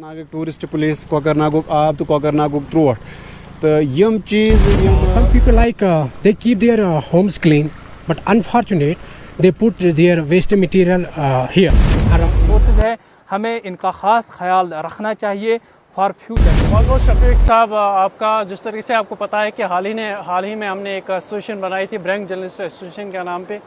Kokarnaguk tourist place, Kokarnaguk aab to Kokarnaguk throat. The yum cheese. Some people they keep their homes clean, but unfortunate they put their waste material here. Sources है हमें इनका ख़ास ख्याल रखना चाहिए for future. बहुत शफीक साहब, आपका जिस तरीके से आपको पता है कि हाल ही में हमने एक एसोसिएशन बनाई थी ब्रैंक जर्नलिस्ट एसोसिएशन के नाम पे।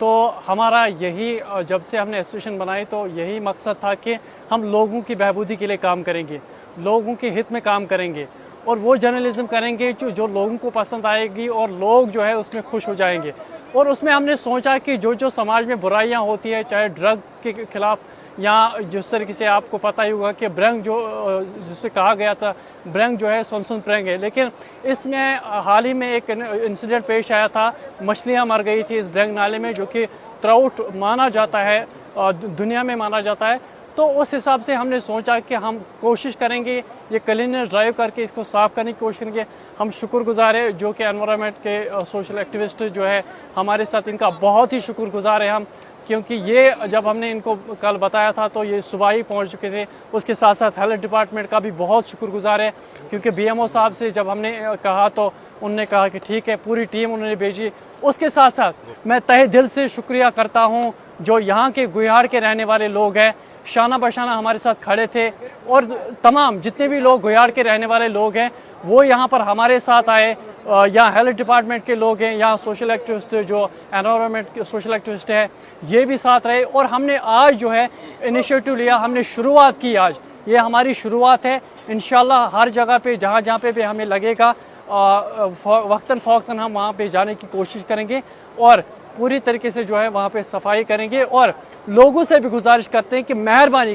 तो हमारा यही, जब से हमने एसोसिएशन बनाई तो यही मकसद था कि हम लोगों की बहबूदी के लिए काम करेंगे, लोगों के हित में काम करेंगे और वो जर्नलिज्म करेंगे जो लोगों को पसंद आएगी और लोग जो है उसमें खुश हो जाएंगे। और उसमें हमने सोचा कि जो समाज में बुराइयां होती है, चाहे ड्रग के खिलाफ या जिस तरीके से आपको पता ही होगा कि ब्रैंक जिससे कहा गया था ब्रैंक जो है सुन प्रैंक है, लेकिन इसमें हाल ही में एक इंसिडेंट पेश आया था, मछलियां मर गई थी इस ब्रैंक नाले में, जो कि ट्राउट माना जाता है, दुनिया में माना जाता है। तो उस हिसाब से हमने सोचा कि हम कोशिश करेंगे ये क्लीननेस ड्राइव करके इसको साफ़ करने की कोशिश करेंगे। हम शुक्रगुजार है जो कि एनवायरनमेंट के सोशल एक्टिविस्ट जो है हमारे साथ, इनका बहुत ही शुक्रगुजार है हम, क्योंकि ये जब हमने इनको कल बताया था तो ये सुबह ही पहुंच चुके थे। उसके साथ साथ हेल्थ डिपार्टमेंट का भी बहुत शुक्रगुजार है, क्योंकि बीएमओ साहब से जब हमने कहा तो उन्होंने कहा कि ठीक है, पूरी टीम उन्होंने भेजी। उसके साथ साथ मैं तहे दिल से शुक्रिया करता हूँ जो यहाँ के गुहाड़ के रहने वाले लोग हैं, शाना बशाना हमारे साथ खड़े थे और तमाम जितने भी लोग गुहाड़ के रहने वाले लोग हैं वो यहाँ पर हमारे साथ आए। यहाँ हेल्थ डिपार्टमेंट के लोग हैं, यहाँ सोशल एक्टिविस्ट जो एनवायरनमेंट के सोशल एक्टिविस्ट है ये भी साथ रहे। और हमने आज जो है इनिशिएटिव लिया, हमने शुरुआत की, आज ये हमारी शुरुआत है। इंशाल्लाह हर जगह पे जहाँ पे भी हमें लगेगा वक्तन फ़ौक़्तन हम वहाँ पे जाने की कोशिश करेंगे और पूरी तरीके से जो है वहाँ पे सफाई करेंगे। और लोगों से भी गुजारिश करते हैं कि मेहरबानी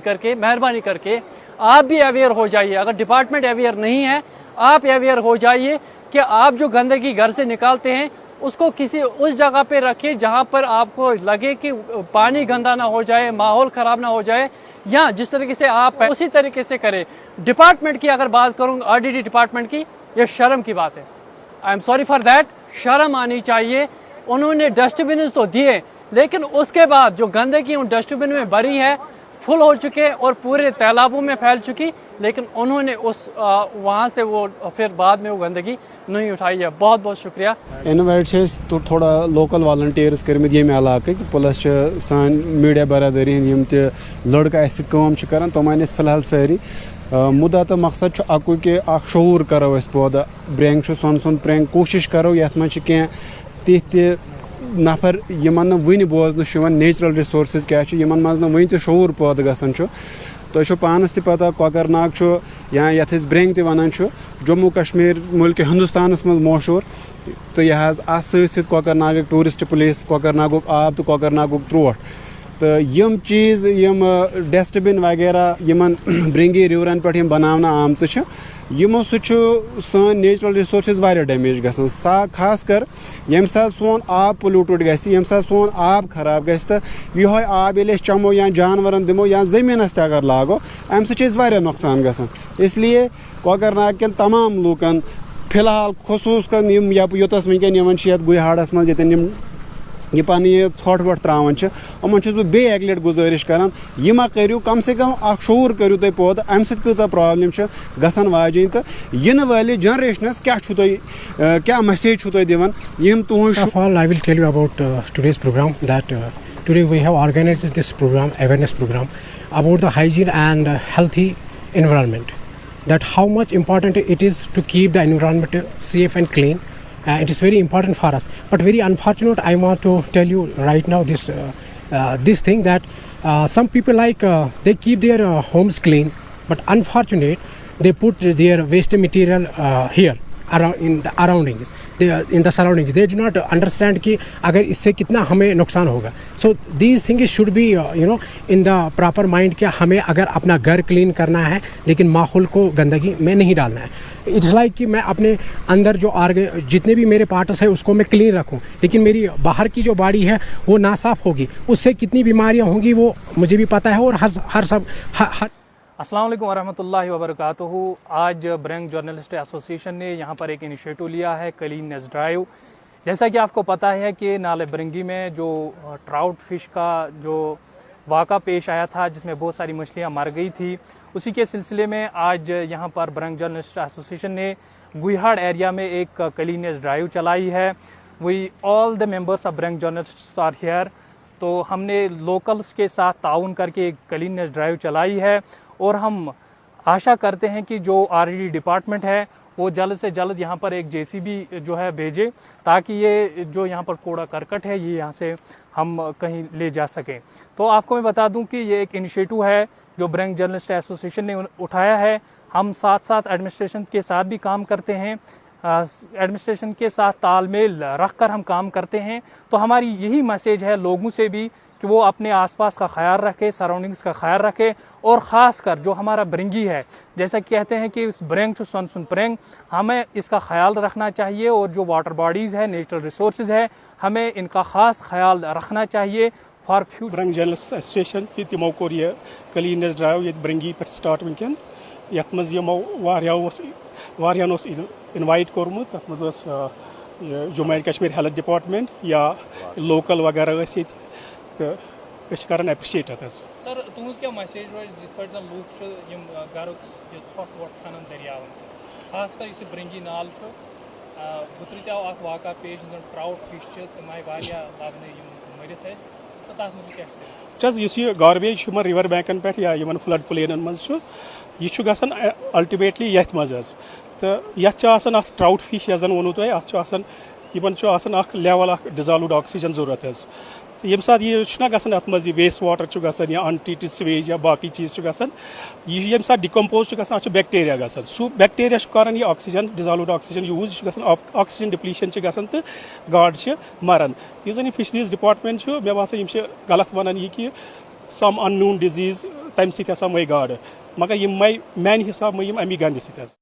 करके आप भी अवेयर हो जाइए। अगर डिपार्टमेंट अवेयर नहीं है, आप अवेयर हो जाइए कि आप जो गंदगी घर से निकालते हैं उसको किसी उस जगह पे रखिए जहाँ पर आपको लगे कि पानी गंदा ना हो जाए, माहौल ख़राब ना हो जाए, या जिस तरीके से आप उसी तरीके से करें। डिपार्टमेंट की अगर बात करूँ, आरडीडी डिपार्टमेंट की, ये शर्म की बात है। I am sorry for that, शर्म आनी चाहिए। उन्होंने डस्टबिन तो दिए, लेकिन उसके बाद जो गंदगी उन डस्टबिन में भरी है, फुल हो चुके और पूरे तालाबों में फैल चुकी, लेकिन उन्होंने उस वहाँ से वो फिर बाद में वो गंदगी नहीं उठाई है। बहुत बहुत शुक्रिया। इनवाइट तो थोड़ा लोकल वॉलंटियर्स कर्मित ये इलाके प्लस सान मीडिया बरदरी यम त लड़का अस काम कर तम अन फिलहाल सारी मुद्दा तो मकसद अकु कि शूर करो अस पौधा ब्रैंक सुन प्रैंक कोशिश करो ये कह तिथ नफर यमन वन बोजन नेचुरल रिसोर्सेज क्या मज वन शूर पैदा गसान। तो पानस त पता कोकरनाग या यथ ब्रैंक त वन जम्मू कश्मीर मुल्क हिंदुस्तानस मज मशहूर। तो यह सत कोकरनाग टूरिस्ट प्लेस, कोकरनागुक आब तो कोकरनागुक त्रोट। तो यम चीज़ यम डस्टबिन वगैरह यमन ब्रिंगी रिवरन पे बनाना आमच यमो सान नेचुरल रिसोर्सेज वारिया डैमेज गसान। खास कर यम साथ सोन आब पोल्यूटेड गसी, यम साथ सोन आब खराब गस, तो यह आब ये चमो या जानवरन दिमो या जमीनस ते अगर लागो अम वारिया नुकसान गसान। इसलिए कोकरनाग के तमाम लूकन फिलहाल खसूस योतस वन ये गुहाड़स मज ये ये पान ये ोट वोट त्रावान यमन बे अक लट गुजारिश करान यह मा करू कम से कम अ शूर करू तुम पौध अम सत्या प्रॉब्लम गसान वाजन। तो इन वाले जनरेशनस क्या मैसेज तुम दिवान यम तुम। I will tell you about today's program that today we have organized this program, awareness program about the hygiene and healthy environment, that how much important it is to keep the environment safe and clean. It is very important for us, but very unfortunate. I want to tell you right now this thing that some people they keep their homes clean, but unfortunate they put their waste material here around in the surroundings. They do not understand कि अगर इससे कितना हमें नुकसान होगा. So these things should be in the proper mind कि हमें अगर अपना घर क्लीन करना है लेकिन माहौल को गंदगी में नहीं डालना है. इट्स लाइक कि मैं अपने अंदर जो जितने भी मेरे पार्ट्स हैं उसको मैं क्लीन रखूं, लेकिन मेरी बाहर की जो बॉडी है वो नासाफ होगी, उससे कितनी बीमारियां होंगी वो मुझे भी पता है. और हर अस्सलाम वालेकुम वरहमतुल्लाहि वबरकातुहू। आज ब्रैंक जर्नलिस्ट एसोसिएशन ने यहाँ पर एक इनिशिएटिव लिया है क्लीननेस ड्राइव। जैसा कि आपको पता है कि नाले बरंगी में जो ट्राउट फिश का जो वाक़ा पेश आया था जिसमें बहुत सारी मछलियाँ मर गई थी। उसी के सिलसिले में आज यहाँ पर ब्रंग जर्नलिस्ट एसोसिएशन ने गुइहाड़ एरिया में एक क्लीनेस ड्राइव चलाई है। We all the members of ब्रंग जर्नलिस्ट्स आर हियर। तो हमने लोकल्स के साथ ताउन करके एक क्लीनेस ड्राइव चलाई है और हम आशा करते हैं कि जो आरडी डिपार्टमेंट है वो जल्द से जल्द यहाँ पर एक जेसीबी जो है भेजे, ताकि ये जो यहाँ पर कूड़ा करकट है ये यहाँ से हम कहीं ले जा सकें। तो आपको मैं बता दूं कि ये एक इनिशिएटिव है जो ब्रंग जर्नलिस्ट एसोसिएशन ने उठाया है। हम साथ साथ एडमिनिस्ट्रेशन के साथ भी काम करते हैं, एडमिनिस्ट्रेशन के साथ तालमेल रखकर हम काम करते हैं। तो हमारी यही मैसेज है लोगों से भी कि वो अपने आसपास का ख्याल रखें, सराउंडिंग्स का ख्याल रखें, और ख़ास कर जो हमारा ब्रिंगी है, जैसा कि कहते हैं कि इस ब्रेंग टू सन सुन प्रेंग, हमें इसका ख्याल रखना चाहिए। और जो वाटर बॉडीज़ है, नेचुरल रिसोर्सेज है, हमें इनका ख़ास ख्याल रखना चाहिए for future. Brung journalist association की तिमो कोर ये क्लीनेस ड्राइव ये ब्रिंगी पे स्टार्ट वनकन यथ मज यमो वारियान इनवाइट कोरमुत तथ मज Jammu and Kashmir health department या लोकल वगैरह तो कर एप्रिशिएट सर तुम क्या मैसेज रोज जित पे जन लूक गर ोट वोट खनन दरियावन खास कर इस ब्रिंगी नाल बुतरी तव वाक़ा पेश ट्राउट फिश तम आय लबन मरित तो तथ मुझे क्या गार्बेज रिवर बैंकन पे या फ्लड प्लेन मज यह गसान अल्टिमेटली यथ मज तो यह ट्राउट फिश यह वोनू तुम लेवल डिजॉल्व्ड ऑक्सीजन जरूरत तो ये सात यह अत मज वेस्ट वाटर या अनट्रीटेड सीवेज या बाकी चीज़ ये सात डिकम्पोज अत बैक्टीरिया गसान सू बैक्टीरिया कर यह oxygen dissolved oxygen use oxygen depletion तो गाड मरान इस जन फिशरीज डिपार्टमेंट मे बासान गलत वन यह कि सम अननोन डिजीज तम सत मई गाड मगर यम मई मान हिसाब मई अमी गंद सत।